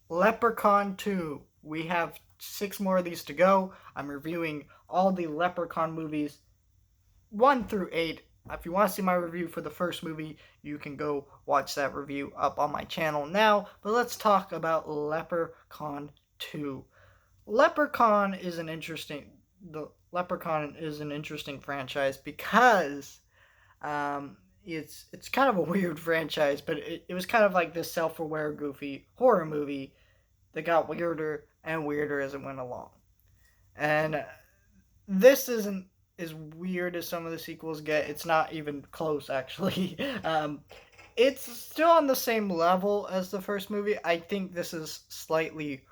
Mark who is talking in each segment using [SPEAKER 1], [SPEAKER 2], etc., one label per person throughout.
[SPEAKER 1] Leprechaun 2. We have 6 more of these to go. I'm reviewing all the Leprechaun movies 1 through 8. If you want to see my review for the first movie, you can go watch that review up on my channel now. But let's talk about Leprechaun 2. Leprechaun is an interesting the Leprechaun is an interesting franchise because it's kind of a weird franchise, but it was kind of like this self-aware, goofy horror movie that got weirder and weirder as it went along. And this isn't as weird as some of the sequels get. It's not even close, actually. It's still on the same level as the first movie. I think this is slightly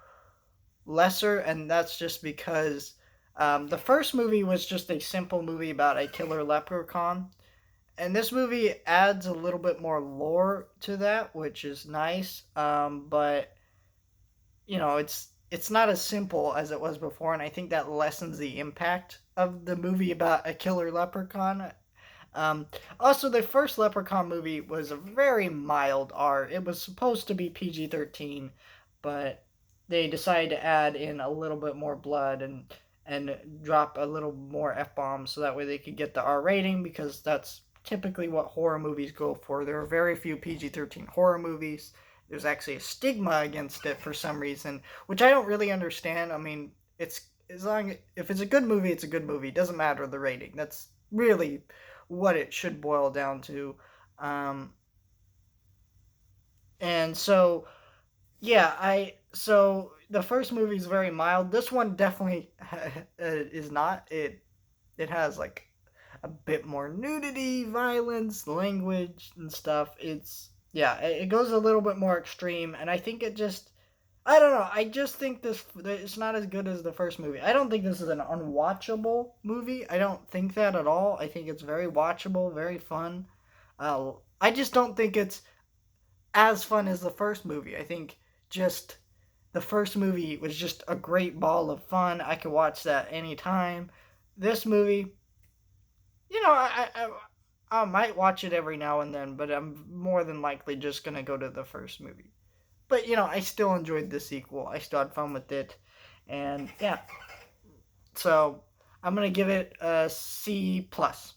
[SPEAKER 1] lesser, and that's just because the first movie was just a simple movie about a killer leprechaun. And this movie adds a little bit more lore to that, which is nice. But it's not as simple as it was before, and I think that lessens the impact of the movie about a killer leprechaun. Um, Also, the first Leprechaun movie was a very mild R. It was supposed to be PG-13, but they decided to add in a little bit more blood and drop a little more F bombs so that way they could get the R rating, because that's typically what horror movies go for. There are very few PG-13 horror movies. There's actually a stigma against it for some reason, which I don't really understand. I mean, it's as long if it's a good movie, it's a good movie. It doesn't matter the rating. That's really what it should boil down to. Um, and so yeah, I so the first movie is very mild. This one definitely is not. It has like a bit more nudity, violence, language, and stuff. It goes a little bit more extreme, and I think it just I don't know. I just think this it's not as good as the first movie. I don't think this is an unwatchable movie. I don't think that at all. I think it's very watchable, very fun. I just don't think it's as fun as the first movie. I think just the first movie was just a great ball of fun. I could watch that anytime. This movie, I might watch it every now and then, but I'm more than likely just gonna go to the first movie. But I still enjoyed the sequel. I still had fun with it, and yeah. So I'm gonna give it a C plus.